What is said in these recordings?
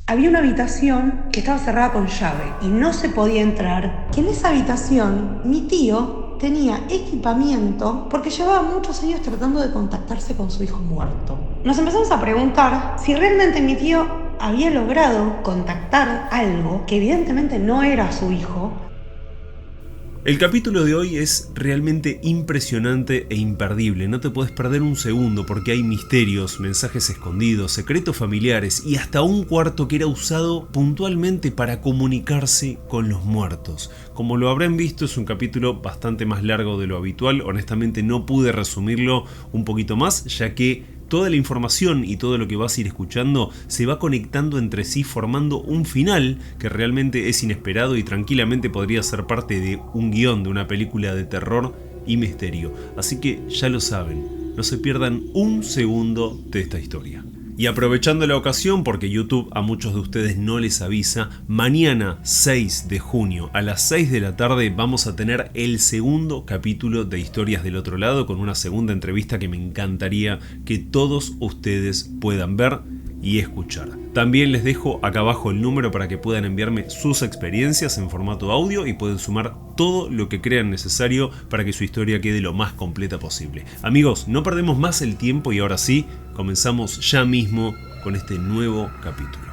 Había una habitación que estaba cerrada con llave y no se podía entrar. Y en esa habitación mi tío tenía equipamiento porque llevaba muchos años tratando de contactarse con su hijo muerto. Nos empezamos a preguntar si realmente mi tío había logrado contactar algo que evidentemente no era su hijo. El capítulo de hoy es realmente impresionante e imperdible. No te puedes perder un segundo porque hay misterios, mensajes escondidos, secretos familiares y hasta un cuarto que era usado puntualmente para comunicarse con los muertos. Como lo habrán visto, es un capítulo bastante más largo de lo habitual. Honestamente no pude resumirlo un poquito más, ya que toda la información y todo lo que vas a ir escuchando se va conectando entre sí formando un final que realmente es inesperado y tranquilamente podría ser parte de un guión de una película de terror y misterio. Así que ya lo saben, no se pierdan un segundo de esta historia. Y aprovechando la ocasión, porque YouTube a muchos de ustedes no les avisa, mañana 6 de junio a las 6 de la tarde vamos a tener el segundo capítulo de Historias del Otro Lado con una segunda entrevista que me encantaría que todos ustedes puedan ver y escuchar. También les dejo acá abajo el número para que puedan enviarme sus experiencias en formato audio y pueden sumar todo lo que crean necesario para que su historia quede lo más completa posible. Amigos, no perdemos más el tiempo y ahora sí, comenzamos ya mismo con este nuevo capítulo.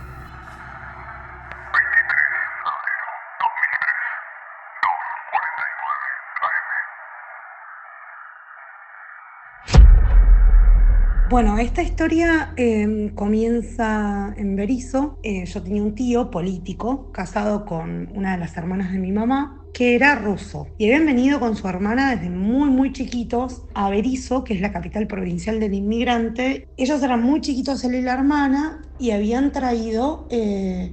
Bueno, esta historia comienza en Berisso. Yo tenía un tío político casado con una de las hermanas de mi mamá que era ruso y habían venido con su hermana desde muy chiquitos a Berisso, que es la capital provincial del inmigrante. Ellos eran muy chiquitos, él y la hermana, y habían traído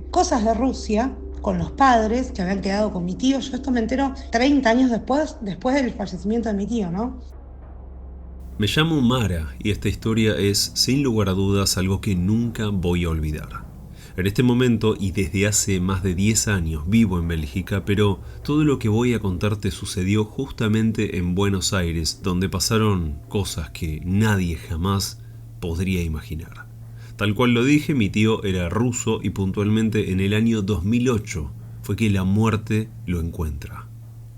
cosas de Rusia con los padres que habían quedado con mi tío. Yo esto me entero 30 años después del fallecimiento de mi tío, ¿no? Me llamo Mara y esta historia es, sin lugar a dudas, algo que nunca voy a olvidar. En este momento y desde hace más de 10 años vivo en Bélgica, pero todo lo que voy a contarte sucedió justamente en Buenos Aires, donde pasaron cosas que nadie jamás podría imaginar. Tal cual lo dije, mi tío era ruso y puntualmente en el año 2008 fue que la muerte lo encuentra.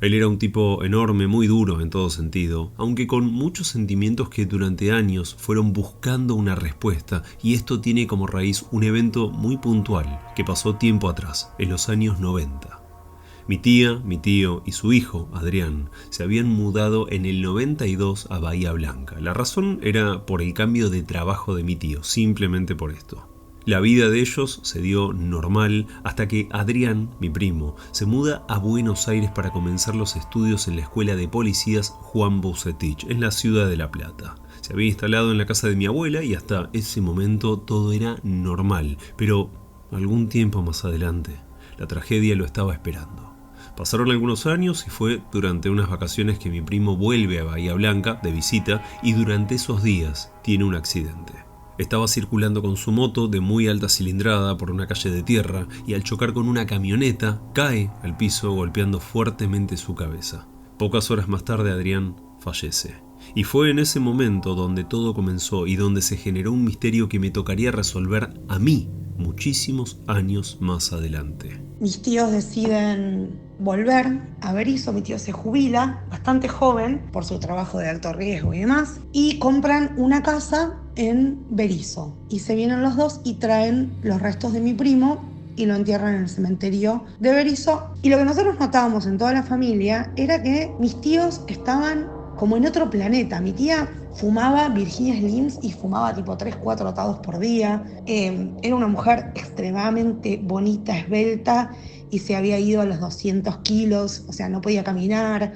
Él era un tipo enorme, muy duro en todo sentido, aunque con muchos sentimientos que durante años fueron buscando una respuesta, y esto tiene como raíz un evento muy puntual que pasó tiempo atrás, en los años 90. Mi tía, mi tío y su hijo, Adrián, se habían mudado en el 92 a Bahía Blanca. La razón era por el cambio de trabajo de mi tío, simplemente por esto. La vida de ellos se dio normal hasta que Adrián, mi primo, se muda a Buenos Aires para comenzar los estudios en la Escuela de Policías Juan Bucetich, en la ciudad de La Plata. Se había instalado en la casa de mi abuela y hasta ese momento todo era normal, pero algún tiempo más adelante, la tragedia lo estaba esperando. Pasaron algunos años y fue durante unas vacaciones que mi primo vuelve a Bahía Blanca de visita y durante esos días tiene un accidente. Estaba circulando con su moto de muy alta cilindrada por una calle de tierra y al chocar con una camioneta cae al piso golpeando fuertemente su cabeza. Pocas horas más tarde Adrián fallece. Y fue en ese momento donde todo comenzó y donde se generó un misterio que me tocaría resolver a mí muchísimos años más adelante. Mis tíos deciden volver a Berisso. Mi tío se jubila bastante joven por su trabajo de alto riesgo y demás, y compran una casa en Berisso y se vienen los dos y traen los restos de mi primo y lo entierran en el cementerio de Berisso. Y lo que nosotros notábamos en toda la familia era que mis tíos estaban como en otro planeta. Mi tía fumaba Virginia Slims y fumaba tipo 3-4 atados por día. Era una mujer extremadamente bonita, esbelta, y se había ido a los 200 kilos, o sea, no podía caminar,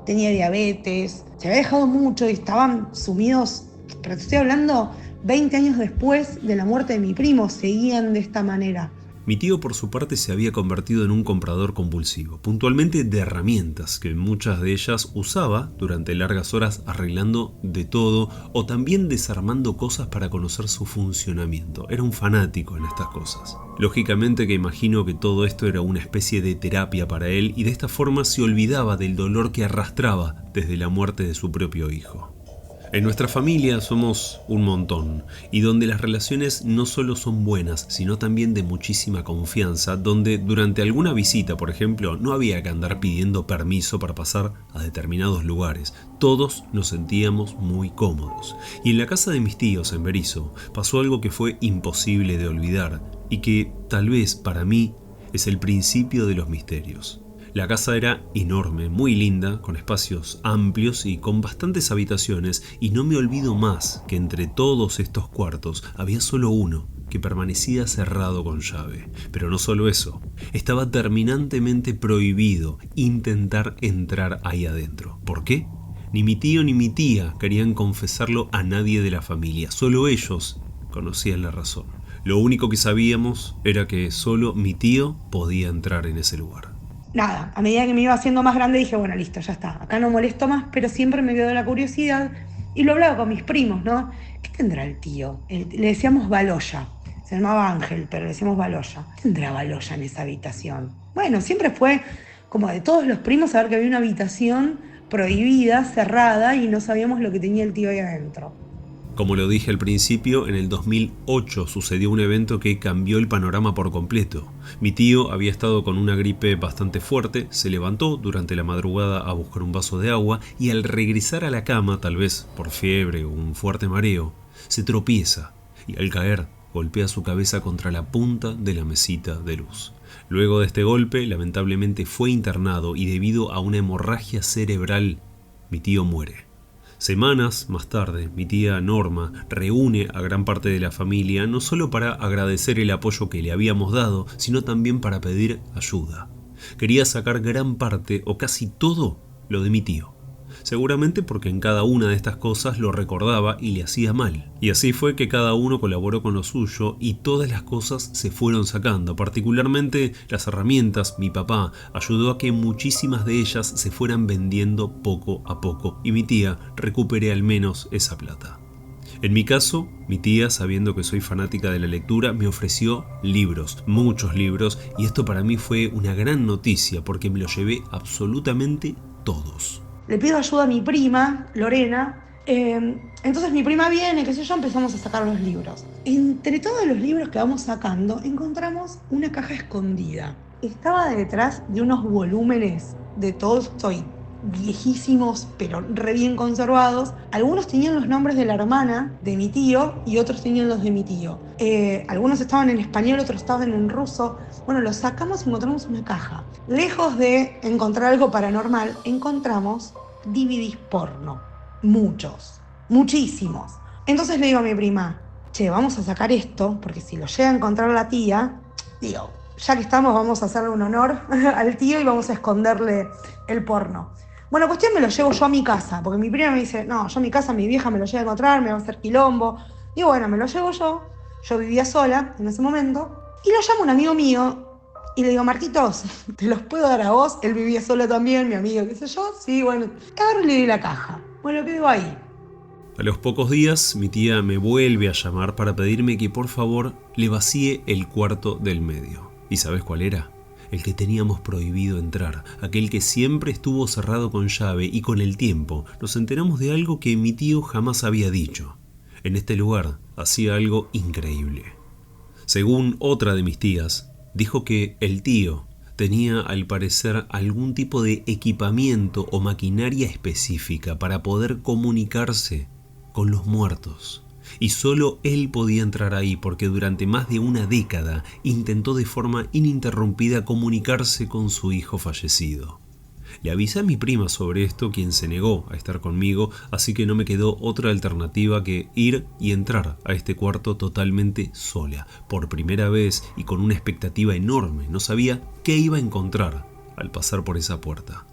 tenía diabetes, se había dejado mucho y estaban sumidos, pero te estoy hablando 20 años después de la muerte de mi primo, seguían de esta manera. Mi tío por su parte se había convertido en un comprador compulsivo, puntualmente de herramientas, que muchas de ellas usaba durante largas horas arreglando de todo o también desarmando cosas para conocer su funcionamiento. Era un fanático en estas cosas. Lógicamente que imagino que todo esto era una especie de terapia para él y de esta forma se olvidaba del dolor que arrastraba desde la muerte de su propio hijo. En nuestra familia somos un montón, y donde las relaciones no solo son buenas, sino también de muchísima confianza, donde durante alguna visita, por ejemplo, no había que andar pidiendo permiso para pasar a determinados lugares. Todos nos sentíamos muy cómodos. Y en la casa de mis tíos en Berisso pasó algo que fue imposible de olvidar, y que tal vez para mí es el principio de los misterios. La casa era enorme, muy linda, con espacios amplios y con bastantes habitaciones, y no me olvido más que entre todos estos cuartos había solo uno que permanecía cerrado con llave. Pero no solo eso, estaba terminantemente prohibido intentar entrar ahí adentro. ¿Por qué? Ni mi tío ni mi tía querían confesarlo a nadie de la familia, solo ellos conocían la razón. Lo único que sabíamos era que solo mi tío podía entrar en ese lugar. Nada, a medida que me iba haciendo más grande dije, bueno, listo, ya está, acá no molesto más, pero siempre me quedó la curiosidad y lo hablaba con mis primos, ¿no? ¿Qué tendrá el tío? Le decíamos Baloya, se llamaba Ángel, pero le decíamos Baloya. ¿Qué tendrá Baloya en esa habitación? Bueno, siempre fue como de todos los primos saber que había una habitación prohibida, cerrada, y no sabíamos lo que tenía el tío ahí adentro. Como lo dije al principio, en el 2008 sucedió un evento que cambió el panorama por completo. Mi tío había estado con una gripe bastante fuerte, se levantó durante la madrugada a buscar un vaso de agua y al regresar a la cama, tal vez por fiebre o un fuerte mareo, se tropieza y al caer golpea su cabeza contra la punta de la mesita de luz. Luego de este golpe, lamentablemente fue internado y debido a una hemorragia cerebral, mi tío muere. Semanas más tarde, mi tía Norma reúne a gran parte de la familia no solo para agradecer el apoyo que le habíamos dado, sino también para pedir ayuda. Quería sacar gran parte o casi todo lo de mi tío. Seguramente porque en cada una de estas cosas lo recordaba y le hacía mal. Y así fue que cada uno colaboró con lo suyo y todas las cosas se fueron sacando. Particularmente las herramientas, mi papá ayudó a que muchísimas de ellas se fueran vendiendo poco a poco y mi tía recupere al menos esa plata. En mi caso, mi tía, sabiendo que soy fanática de la lectura, me ofreció libros, muchos libros, y esto para mí fue una gran noticia porque me los llevé absolutamente todos. Le pido ayuda a mi prima, Lorena. Entonces mi prima viene, qué sé yo, empezamos a sacar los libros. Entre todos los libros que vamos sacando, encontramos una caja escondida. Estaba detrás de unos volúmenes de Tolstoy, viejísimos, pero re bien conservados. Algunos tenían los nombres de la hermana de mi tío y otros tenían los de mi tío. Algunos estaban en español, otros estaban en ruso. Bueno, los sacamos y encontramos una caja. Lejos de encontrar algo paranormal, encontramos DVDs porno. Muchos, muchísimos. Entonces le digo a mi prima, che, vamos a sacar esto, porque si lo llega a encontrar la tía, digo, ya que estamos, vamos a hacerle un honor al tío y vamos a esconderle el porno. Bueno, cuestión, me lo llevo yo a mi casa, porque mi prima me dice, no, yo a mi casa, mi vieja me lo llega a encontrar, me va a hacer quilombo. Digo, bueno, me lo llevo yo vivía sola en ese momento, y lo llamo a un amigo mío, y le digo, Marquitos, ¿te los puedo dar a vos? Él vivía sola también, mi amigo, qué sé yo, sí, bueno, agarro y le di la caja. Bueno, quedó ahí. A los pocos días, mi tía me vuelve a llamar para pedirme que por favor le vacíe el cuarto del medio. ¿Y sabes cuál era? El que teníamos prohibido entrar, aquel que siempre estuvo cerrado con llave, y con el tiempo nos enteramos de algo que mi tío jamás había dicho. En este lugar hacía algo increíble. Según otra de mis tías, dijo que el tío tenía al parecer algún tipo de equipamiento o maquinaria específica para poder comunicarse con los muertos. Y solo él podía entrar ahí porque durante más de una década intentó de forma ininterrumpida comunicarse con su hijo fallecido. Le avisé a mi prima sobre esto, quien se negó a estar conmigo, así que no me quedó otra alternativa que ir y entrar a este cuarto totalmente sola, por primera vez y con una expectativa enorme. No sabía qué iba a encontrar al pasar por esa puerta.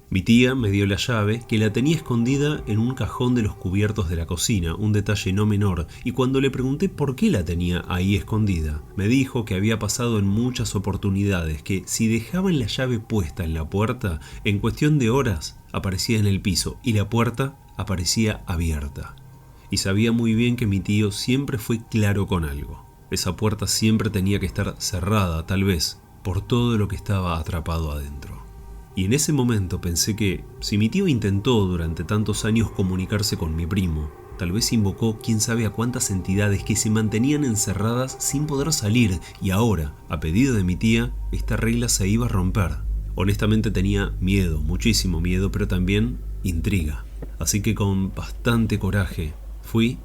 Mi tía me dio la llave, que la tenía escondida en un cajón de los cubiertos de la cocina, un detalle no menor, y cuando le pregunté por qué la tenía ahí escondida, me dijo que había pasado en muchas oportunidades que si dejaban la llave puesta en la puerta, en cuestión de horas aparecía en el piso y la puerta aparecía abierta. Y sabía muy bien que mi tío siempre fue claro con algo. Esa puerta siempre tenía que estar cerrada, tal vez, por todo lo que estaba atrapado adentro. Y en ese momento pensé que, si mi tío intentó durante tantos años comunicarse con mi primo, tal vez invocó quién sabe a cuántas entidades que se mantenían encerradas sin poder salir, y ahora, a pedido de mi tía, esta regla se iba a romper. Honestamente tenía miedo, muchísimo miedo, pero también intriga. Así que con bastante coraje fui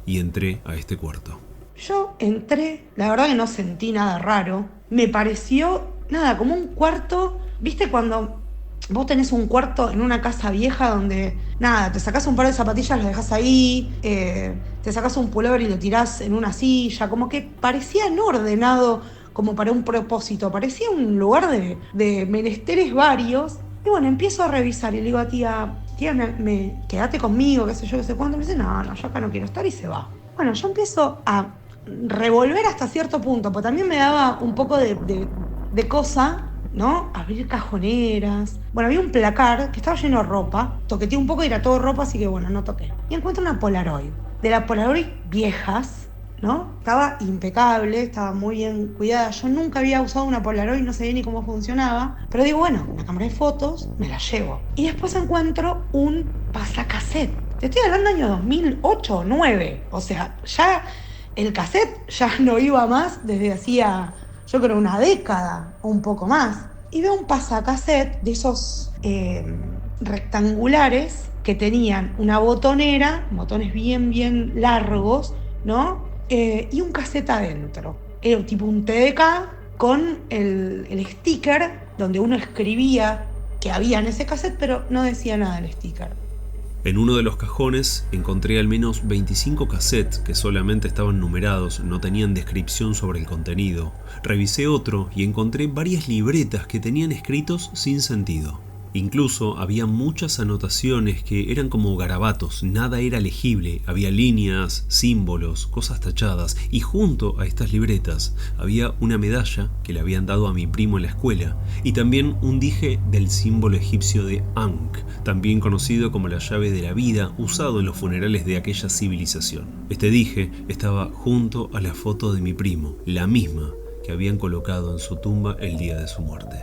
y entré a este cuarto. Yo entré, la verdad que no sentí nada raro. Me pareció, nada, como un cuarto. ¿Viste cuando vos tenés un cuarto en una casa vieja donde, nada, te sacás un par de zapatillas, lo dejás ahí, te sacás un pullover y lo tirás en una silla? Como que parecía no ordenado como para un propósito, parecía un lugar de menesteres varios. Y bueno, empiezo a revisar y le digo a tía, quédate conmigo, qué sé yo, qué sé cuánto. Me dice, no, yo acá no quiero estar, y se va. Bueno, yo empiezo a revolver hasta cierto punto, porque también me daba un poco de cosa, ¿no? Abrir cajoneras. Bueno, había un placar que estaba lleno de ropa. Toqueteé un poco y era todo ropa, así que bueno, no toqué. Y encuentro una Polaroid. De las Polaroid viejas, ¿no? Estaba impecable, estaba muy bien cuidada. Yo nunca había usado una Polaroid, no sabía ni cómo funcionaba. Pero digo, bueno, una cámara de fotos, me la llevo. Y después encuentro un pasacassette. Te estoy hablando del año 2008 o 2009. O sea, ya el cassette ya no iba más desde hacía, yo creo, una década o un poco más. Y veo un pasacassette de esos rectangulares que tenían una botonera, botones bien largos, ¿no? Y un cassette adentro. Era tipo un TDK con el sticker donde uno escribía que había en ese cassette, pero no decía nada el sticker. En uno de los cajones encontré al menos 25 cassettes que solamente estaban numerados, no tenían descripción sobre el contenido. Revisé otro y encontré varias libretas que tenían escritos sin sentido. Incluso había muchas anotaciones que eran como garabatos, nada era legible, había líneas, símbolos, cosas tachadas, y junto a estas libretas había una medalla que le habían dado a mi primo en la escuela, y también un dije del símbolo egipcio de Ankh, también conocido como la llave de la vida, usado en los funerales de aquella civilización. Este dije estaba junto a la foto de mi primo, la misma que habían colocado en su tumba el día de su muerte.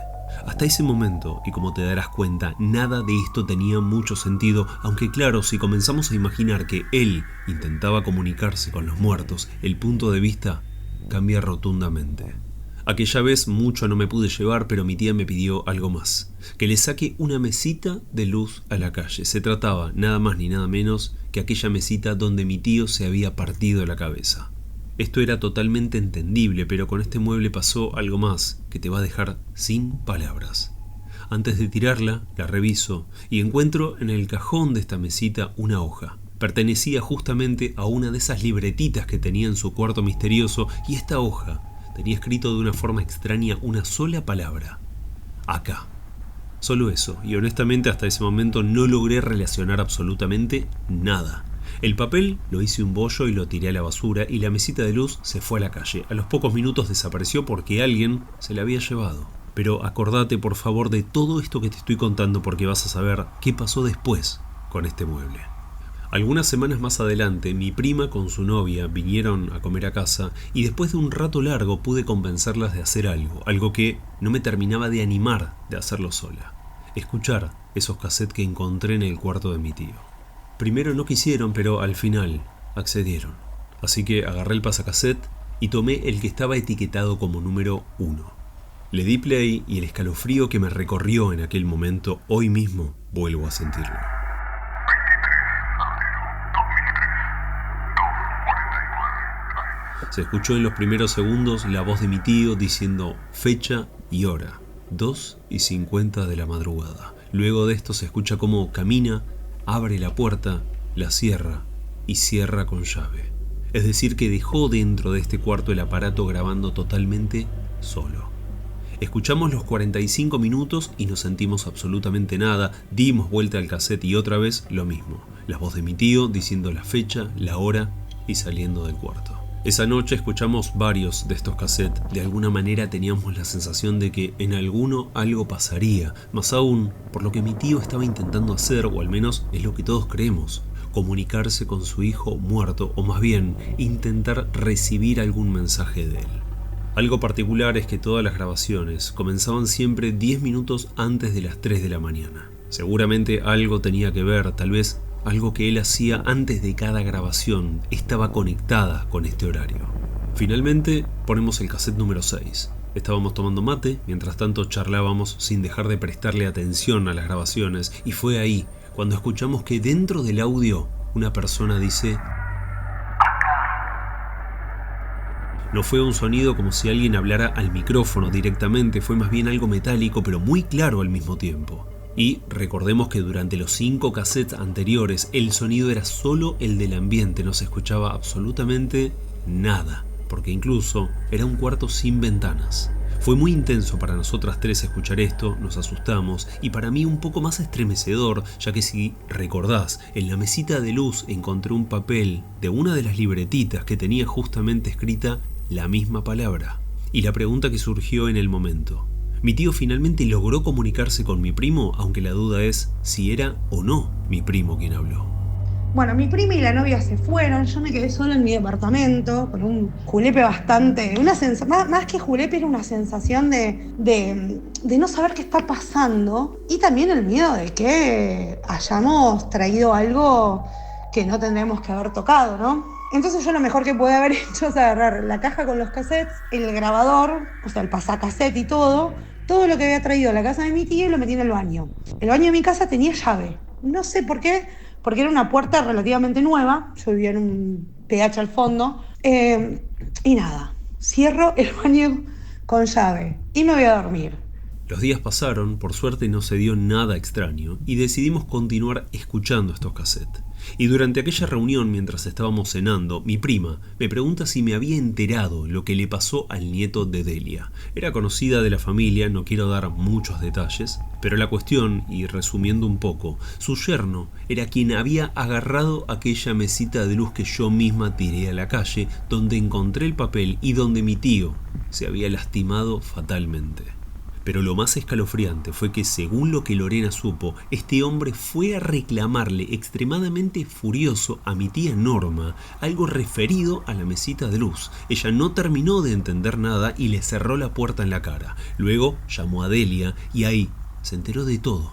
Hasta ese momento, y como te darás cuenta, nada de esto tenía mucho sentido, aunque claro, si comenzamos a imaginar que él intentaba comunicarse con los muertos, el punto de vista cambia rotundamente. Aquella vez mucho no me pude llevar, pero mi tía me pidió algo más, que le saque una mesita de luz a la calle. Se trataba nada más ni nada menos que aquella mesita donde mi tío se había partido la cabeza. Esto era totalmente entendible, pero con este mueble pasó algo más que te va a dejar sin palabras. Antes de tirarla, la reviso y encuentro en el cajón de esta mesita una hoja. Pertenecía justamente a una de esas libretitas que tenía en su cuarto misterioso, y esta hoja tenía escrito de una forma extraña una sola palabra: acá. Solo eso, y honestamente hasta ese momento no logré relacionar absolutamente nada. El papel lo hice un bollo y lo tiré a la basura, y la mesita de luz se fue a la calle. A los pocos minutos desapareció porque alguien se la había llevado. Pero acordate por favor de todo esto que te estoy contando, porque vas a saber qué pasó después con este mueble. Algunas semanas más adelante, mi prima con su novia vinieron a comer a casa, y después de un rato largo pude convencerlas de hacer algo que no me terminaba de animar de hacerlo sola: escuchar esos cassettes que encontré en el cuarto de mi tío. Primero no quisieron, pero al final accedieron. Así que agarré el pasacassette y tomé el que estaba etiquetado como número 1. Le di play y el escalofrío que me recorrió en aquel momento, hoy mismo vuelvo a sentirlo. Se escuchó en los primeros segundos la voz de mi tío diciendo fecha y hora, 2:50 de la madrugada. Luego de esto se escucha cómo camina, abre la puerta, la cierra y cierra con llave. Es decir, que dejó dentro de este cuarto el aparato grabando totalmente solo. Escuchamos los 45 minutos y no sentimos absolutamente nada. Dimos vuelta al cassette y otra vez lo mismo. La voz de mi tío diciendo la fecha, la hora y saliendo del cuarto. Esa noche escuchamos varios de estos cassettes. De alguna manera teníamos la sensación de que en alguno algo pasaría, más aún por lo que mi tío estaba intentando hacer, o al menos es lo que todos creemos: comunicarse con su hijo muerto, o más bien intentar recibir algún mensaje de él. Algo particular es que todas las grabaciones comenzaban siempre 10 minutos antes de las 3 de la mañana. Seguramente algo tenía que ver, tal vez algo que él hacía antes de cada grabación estaba conectada con este horario. Finalmente ponemos el cassette número 6. Estábamos tomando mate, mientras tanto charlábamos sin dejar de prestarle atención a las grabaciones, y fue ahí cuando escuchamos que dentro del audio una persona dice: no fue un sonido como si alguien hablara al micrófono directamente, fue más bien algo metálico pero muy claro al mismo tiempo. Y recordemos que durante los 5 cassettes anteriores el sonido era solo el del ambiente, no se escuchaba absolutamente nada, porque incluso era un cuarto sin ventanas. Fue muy intenso para nosotras tres escuchar esto, nos asustamos, y para mí un poco más estremecedor, ya que si recordás, en la mesita de luz encontré un papel de una de las libretitas que tenía justamente escrita la misma palabra. Y la pregunta que surgió en el momento: ¿mi tío finalmente logró comunicarse con mi primo, aunque la duda es si era o no mi primo quien habló? Bueno, mi prima y la novia se fueron, yo me quedé sola en mi departamento con un julepe bastante, más que julepe era una sensación de no saber qué está pasando, y también el miedo de que hayamos traído algo que no tendríamos que haber tocado, ¿no? Entonces yo lo mejor que pude haber hecho es agarrar la caja con los cassettes, el grabador, o sea, el pasacassette y todo lo que había traído a la casa de mi tía, y lo metí en el baño. El baño de mi casa tenía llave, no sé por qué, porque era una puerta relativamente nueva, yo vivía en un PH al fondo, y nada, cierro el baño con llave y me voy a dormir. Los días pasaron, por suerte no se dio nada extraño, y decidimos continuar escuchando estos cassettes. Y durante aquella reunión, mientras estábamos cenando, mi prima me pregunta si me había enterado lo que le pasó al nieto de Delia. Era conocida de la familia, no quiero dar muchos detalles, pero la cuestión, y resumiendo un poco, su yerno era quien había agarrado aquella mesita de luz que yo misma tiré a la calle, donde encontré el papel y donde mi tío se había lastimado fatalmente. Pero lo más escalofriante fue que, según lo que Lorena supo, este hombre fue a reclamarle extremadamente furioso a mi tía Norma algo referido a la mesita de luz. Ella no terminó de entender nada y le cerró la puerta en la cara. Luego llamó a Delia y ahí se enteró de todo.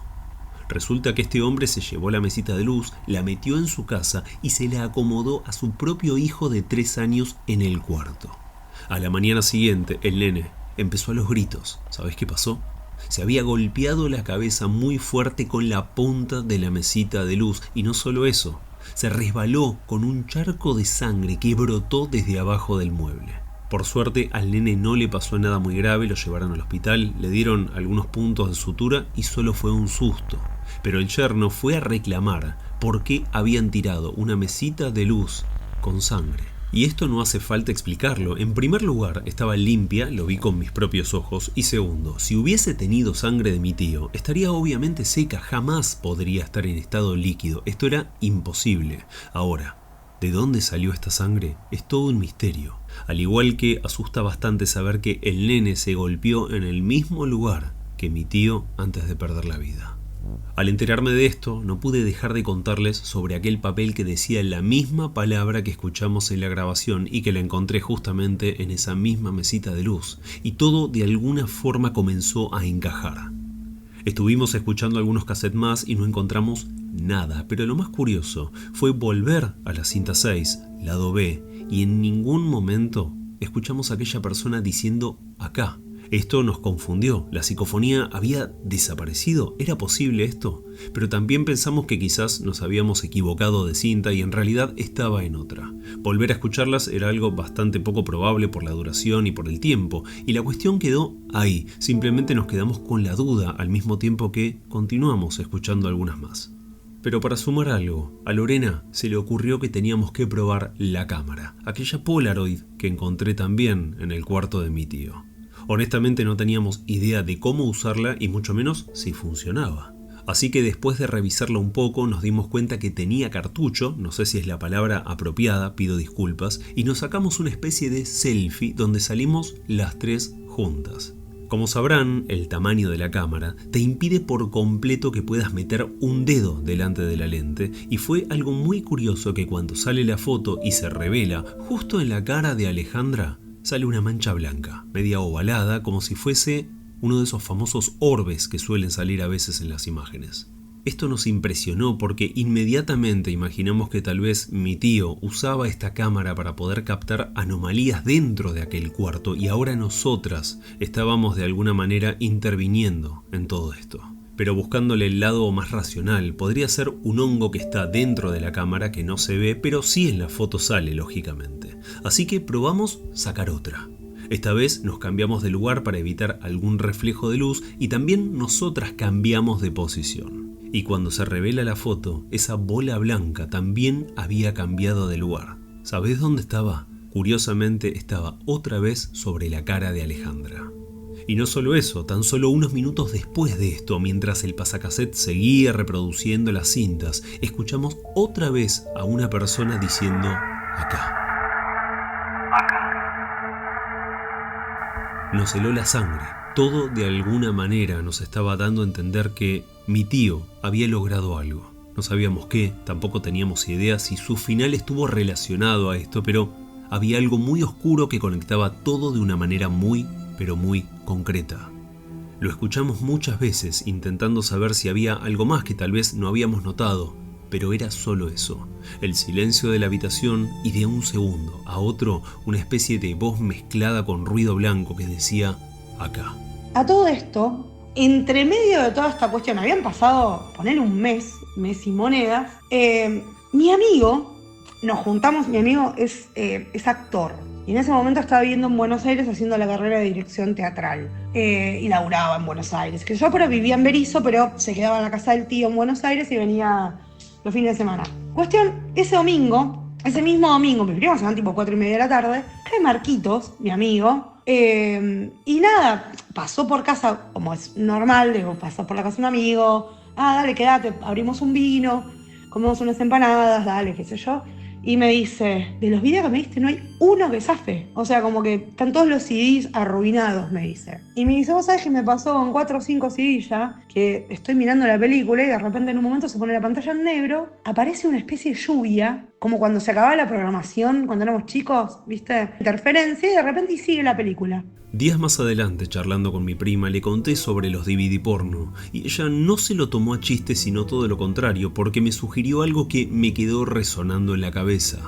Resulta que este hombre se llevó la mesita de luz, la metió en su casa y se la acomodó a su propio hijo de 3 años en el cuarto. A la mañana siguiente, el nene empezó a los gritos. ¿Sabes qué pasó? Se había golpeado la cabeza muy fuerte con la punta de la mesita de luz, y no solo eso, se resbaló con un charco de sangre que brotó desde abajo del mueble. Por suerte al nene no le pasó nada muy grave, lo llevaron al hospital, le dieron algunos puntos de sutura y solo fue un susto. Pero el yerno fue a reclamar por qué habían tirado una mesita de luz con sangre. Y esto no hace falta explicarlo. En primer lugar, estaba limpia, lo vi con mis propios ojos. Y segundo, si hubiese tenido sangre de mi tío, estaría obviamente seca, jamás podría estar en estado líquido. Esto era imposible. Ahora, ¿de dónde salió esta sangre? Es todo un misterio. Al igual que asusta bastante saber que el nene se golpeó en el mismo lugar que mi tío antes de perder la vida. Al enterarme de esto, no pude dejar de contarles sobre aquel papel que decía la misma palabra que escuchamos en la grabación y que la encontré justamente en esa misma mesita de luz, y todo de alguna forma comenzó a encajar. Estuvimos escuchando algunos cassettes más y no encontramos nada, pero lo más curioso fue volver a la cinta 6, lado B, y en ningún momento escuchamos a aquella persona diciendo acá. Esto nos confundió, la psicofonía había desaparecido, ¿era posible esto? Pero también pensamos que quizás nos habíamos equivocado de cinta y en realidad estaba en otra. Volver a escucharlas era algo bastante poco probable por la duración y por el tiempo, y la cuestión quedó ahí, simplemente nos quedamos con la duda al mismo tiempo que continuamos escuchando algunas más. Pero para sumar algo, a Lorena se le ocurrió que teníamos que probar la cámara, aquella Polaroid que encontré también en el cuarto de mi tío. Honestamente no teníamos idea de cómo usarla y mucho menos si funcionaba. Así que después de revisarla un poco nos dimos cuenta que tenía cartucho, no sé si es la palabra apropiada, pido disculpas, y nos sacamos una especie de selfie donde salimos las tres juntas. Como sabrán, el tamaño de la cámara te impide por completo que puedas meter un dedo delante de la lente, y fue algo muy curioso que cuando sale la foto y se revela justo en la cara de Alejandra, sale una mancha blanca, media ovalada, como si fuese uno de esos famosos orbes que suelen salir a veces en las imágenes. Esto nos impresionó porque inmediatamente imaginamos que tal vez mi tío usaba esta cámara para poder captar anomalías dentro de aquel cuarto y ahora nosotras estábamos de alguna manera interviniendo en todo esto. Pero buscándole el lado más racional, podría ser un hongo que está dentro de la cámara que no se ve, pero sí en la foto sale, lógicamente. Así que probamos sacar otra. Esta vez nos cambiamos de lugar para evitar algún reflejo de luz y también nosotras cambiamos de posición. Y cuando se revela la foto, esa bola blanca también había cambiado de lugar. ¿Sabés dónde estaba? Curiosamente estaba otra vez sobre la cara de Alejandra. Y no solo eso, tan solo unos minutos después de esto, mientras el pasacassette seguía reproduciendo las cintas, escuchamos otra vez a una persona diciendo acá. Nos heló la sangre. Todo de alguna manera nos estaba dando a entender que mi tío había logrado algo. No sabíamos qué, tampoco teníamos idea si su final estuvo relacionado a esto, pero había algo muy oscuro que conectaba todo de una manera muy, pero muy concreta. Lo escuchamos muchas veces intentando saber si había algo más que tal vez no habíamos notado, pero era solo eso, el silencio de la habitación y de un segundo a otro una especie de voz mezclada con ruido blanco que decía acá. A todo esto, entre medio de toda esta cuestión, habían pasado, poner un mes y monedas, mi amigo, nos juntamos, mi amigo es actor, y en ese momento estaba viviendo en Buenos Aires haciendo la carrera de dirección teatral, y laburaba en Buenos Aires, que yo pero vivía en Berisso, pero se quedaba en la casa del tío en Buenos Aires y venía los fines de semana. Cuestión, ese mismo domingo, mis primos eran tipo 4:30 de la tarde, cae Marquitos, mi amigo, y nada, pasó por casa, como es normal, digo, pasó por la casa de un amigo, dale, quédate, abrimos un vino, comemos unas empanadas, dale, qué sé yo, y me dice, de los videos que me diste no hay uno que zafe, o sea, como que están todos los CDs arruinados, me dice. Y me dice, vos sabés que me pasó con 4 o 5 CDs ya, que estoy mirando la película y de repente en un momento se pone la pantalla en negro, aparece una especie de lluvia, como cuando se acababa la programación, cuando éramos chicos, ¿viste? Interferencia y de repente sigue la película. Días más adelante, charlando con mi prima, le conté sobre los DVD porno y ella no se lo tomó a chiste, sino todo lo contrario, porque me sugirió algo que me quedó resonando en la cabeza.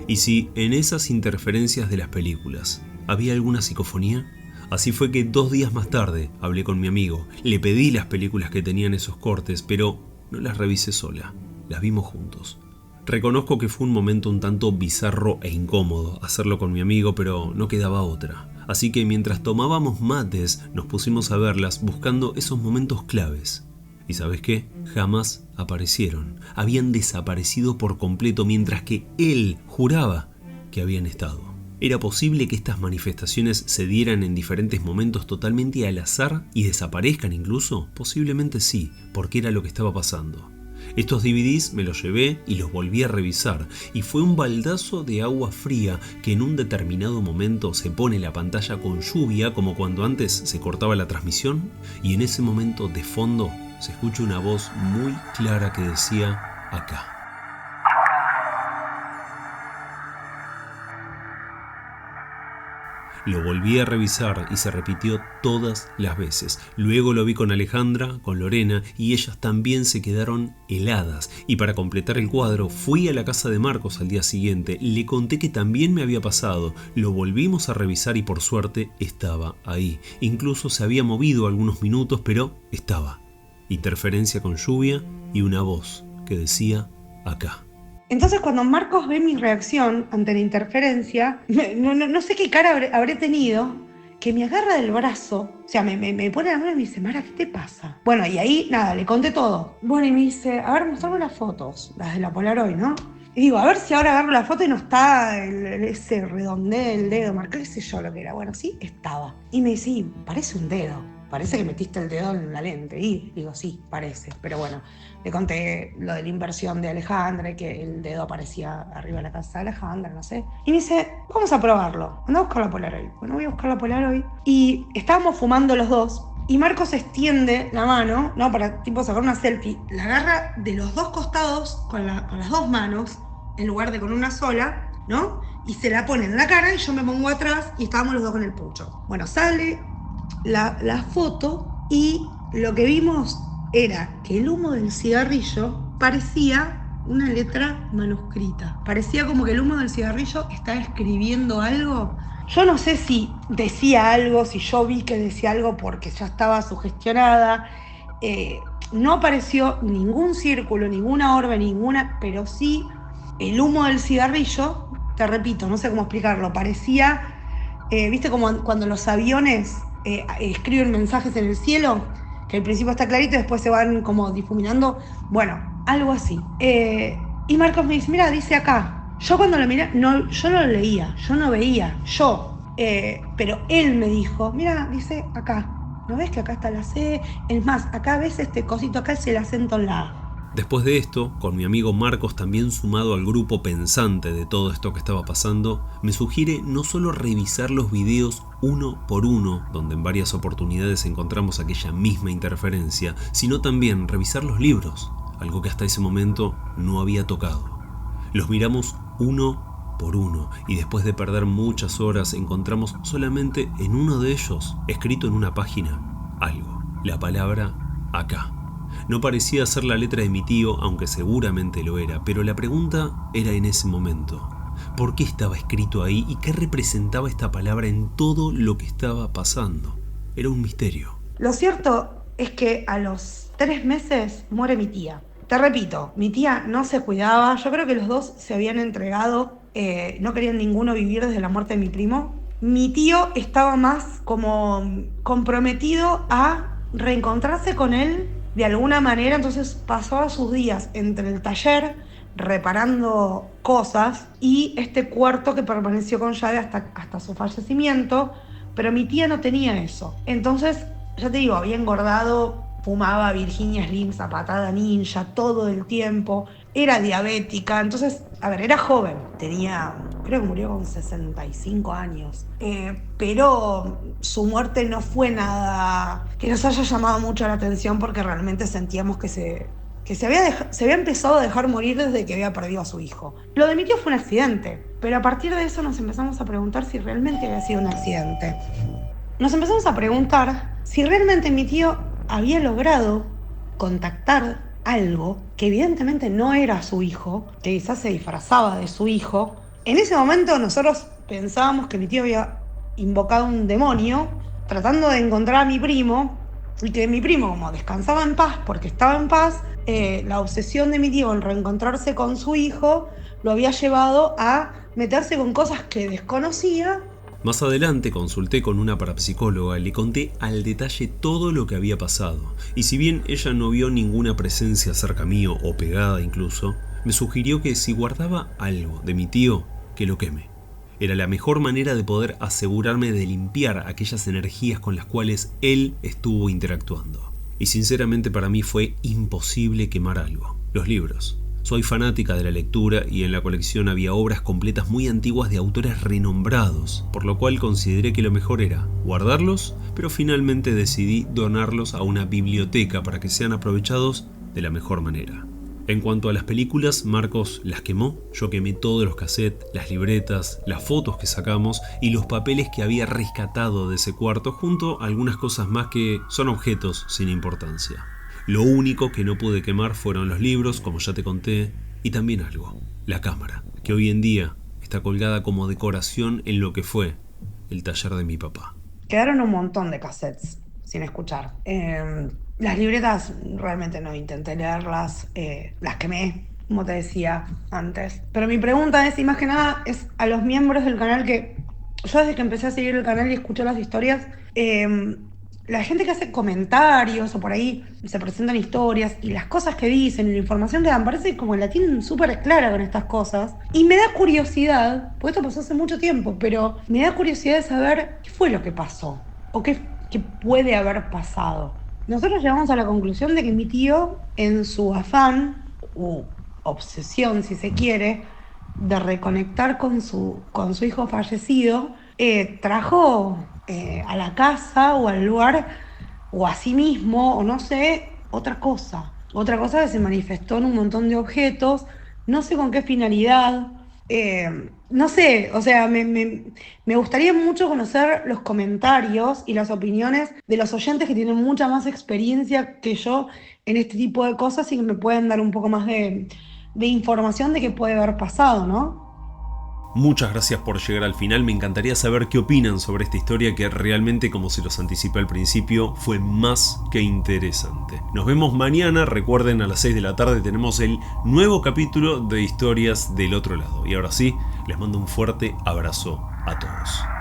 ¿Y si en esas interferencias de las películas había alguna psicofonía? Así fue que 2 días más tarde hablé con mi amigo, le pedí las películas que tenían esos cortes, pero no las revisé sola, las vimos juntos. Reconozco que fue un momento un tanto bizarro e incómodo hacerlo con mi amigo, pero no quedaba otra. Así que mientras tomábamos mates, nos pusimos a verlas buscando esos momentos claves. ¿Y sabes qué? Jamás aparecieron. Habían desaparecido por completo mientras que él juraba que habían estado. ¿Era posible que estas manifestaciones se dieran en diferentes momentos totalmente al azar y desaparezcan incluso? Posiblemente sí, porque era lo que estaba pasando. Estos DVDs me los llevé y los volví a revisar y fue un baldazo de agua fría que en un determinado momento se pone la pantalla con lluvia como cuando antes se cortaba la transmisión y en ese momento de fondo se escucha una voz muy clara que decía acá. Lo volví a revisar y se repitió todas las veces. Luego lo vi con Alejandra, con Lorena y ellas también se quedaron heladas. Y para completar el cuadro fui a la casa de Marcos al día siguiente, le conté que también me había pasado, lo volvimos a revisar y por suerte estaba ahí. Incluso se había movido algunos minutos, pero estaba. Interferencia con lluvia y una voz que decía acá. Entonces cuando Marcos ve mi reacción ante la interferencia, no sé qué cara habré tenido, que me agarra del brazo, o sea, me pone la mano y me dice, Mara, ¿qué te pasa? Bueno, y ahí, nada, le conté todo. Bueno, y me dice, a ver, mostrame las fotos, las de la Polaroid, ¿no? Y digo, a ver si ahora agarro la foto y no está ese redondeo del dedo, marcado, qué sé yo lo que era. Bueno, sí, estaba. Y me dice, sí, parece un dedo. Parece que metiste el dedo en la lente. Y digo, sí, parece. Pero bueno, le conté lo de la inversión de Alejandra, que el dedo aparecía arriba de la casa de Alejandra, no sé. Y me dice, vamos a probarlo. Anda a buscar la Polaroid. Bueno, voy a buscar la Polaroid. Y estábamos fumando los dos. Y Marcos extiende la mano, ¿no? Para tipo sacar una selfie. La agarra de los dos costados con las dos manos, en lugar de con una sola, ¿no? y se la pone en la cara y yo me pongo atrás y estábamos los dos con el pucho. Bueno, sale la foto y lo que vimos era que el humo del cigarrillo parecía una letra manuscrita. Parecía como que el humo del cigarrillo estaba escribiendo algo. Yo no sé si decía algo, si yo vi que decía algo porque ya estaba sugestionada. No apareció ningún círculo, ninguna orbe, pero sí el humo del cigarrillo, te repito, no sé cómo explicarlo, parecía, ¿viste como cuando los aviones escriben mensajes en el cielo? Que al principio está clarito y después se van como difuminando. Bueno, algo así. Y Marcos me dice, mira, dice acá. Yo cuando lo miré, no, yo no lo leía, yo no veía, pero él me dijo, mira, dice acá. ¿No ves que acá está la C? Es más, acá ves este cosito, acá es el acento en la A. Después de esto, con mi amigo Marcos también sumado al grupo pensante de todo esto que estaba pasando, me sugiere no solo revisar los videos uno por uno, donde en varias oportunidades encontramos aquella misma interferencia, sino también revisar los libros, algo que hasta ese momento no había tocado. Los miramos uno por uno y después de perder muchas horas encontramos solamente en uno de ellos, escrito en una página, algo, la palabra acá. No parecía ser la letra de mi tío, aunque seguramente lo era, pero la pregunta era en ese momento: ¿por qué estaba escrito ahí y qué representaba esta palabra en todo lo que estaba pasando? Era un misterio. Lo cierto es que a los 3 meses muere mi tía. Te repito, mi tía no se cuidaba, yo creo que los dos se habían entregado, no querían ninguno vivir desde la muerte de mi primo. Mi tío estaba más como comprometido a reencontrarse con él de alguna manera, entonces pasaba sus días entre el taller reparando cosas y este cuarto que permaneció con llave hasta su fallecimiento, pero mi tía no tenía eso. Entonces, ya te digo, había engordado, fumaba Virginia Slim, zapatada ninja todo el tiempo, era diabética, entonces, a ver, era joven, creo que murió con 65 años, pero su muerte no fue nada que nos haya llamado mucho la atención porque realmente sentíamos que se había empezado a dejar morir desde que había perdido a su hijo. Lo de mi tío fue un accidente, pero a partir de eso nos empezamos a preguntar si realmente había sido un accidente. Nos empezamos a preguntar si realmente mi tío había logrado contactar algo que evidentemente no era su hijo, que quizás se disfrazaba de su hijo. En ese momento nosotros pensábamos que mi tío había invocado un demonio tratando de encontrar a mi primo, y que mi primo, como descansaba en paz porque estaba en paz, la obsesión de mi tío en reencontrarse con su hijo lo había llevado a meterse con cosas que desconocía. Más adelante consulté con una parapsicóloga y le conté al detalle todo lo que había pasado, y si bien ella no vio ninguna presencia cerca mío o pegada incluso, me sugirió que si guardaba algo de mi tío, que lo queme. Era la mejor manera de poder asegurarme de limpiar aquellas energías con las cuales él estuvo interactuando. Y sinceramente para mí fue imposible quemar algo: los libros. Soy fanática de la lectura y en la colección había obras completas muy antiguas de autores renombrados, por lo cual consideré que lo mejor era guardarlos, pero finalmente decidí donarlos a una biblioteca para que sean aprovechados de la mejor manera. En cuanto a las películas, Marcos las quemó, yo quemé todos los cassettes, las libretas, las fotos que sacamos y los papeles que había rescatado de ese cuarto, junto a algunas cosas más que son objetos sin importancia. Lo único que no pude quemar fueron los libros, como ya te conté, y también algo: la cámara, que hoy en día está colgada como decoración en lo que fue el taller de mi papá. Quedaron un montón de cassettes sin escuchar. Las libretas realmente no intenté leerlas, las quemé, como te decía antes. Pero mi pregunta es, y más que nada, es a los miembros del canal que yo desde que empecé a seguir el canal y escuché las historias, la gente que hace comentarios o por ahí se presentan historias y las cosas que dicen y la información que dan, parece como que la tienen súper clara con estas cosas. Y me da curiosidad, porque esto pasó hace mucho tiempo, pero me da curiosidad de saber qué fue lo que pasó o qué puede haber pasado. Nosotros llegamos a la conclusión de que mi tío, en su afán u obsesión, si se quiere, de reconectar con su hijo fallecido, trajo a la casa o al lugar o a sí mismo, o no sé, otra cosa que se manifestó en un montón de objetos, no sé con qué finalidad, No sé, o sea, me gustaría mucho conocer los comentarios y las opiniones de los oyentes que tienen mucha más experiencia que yo en este tipo de cosas y que me pueden dar un poco más de información de qué puede haber pasado, ¿no? Muchas gracias por llegar al final, me encantaría saber qué opinan sobre esta historia que realmente, como se los anticipé al principio, fue más que interesante. Nos vemos mañana, recuerden a las 6 de la tarde tenemos el nuevo capítulo de Historias del Otro Lado. Y ahora sí, les mando un fuerte abrazo a todos.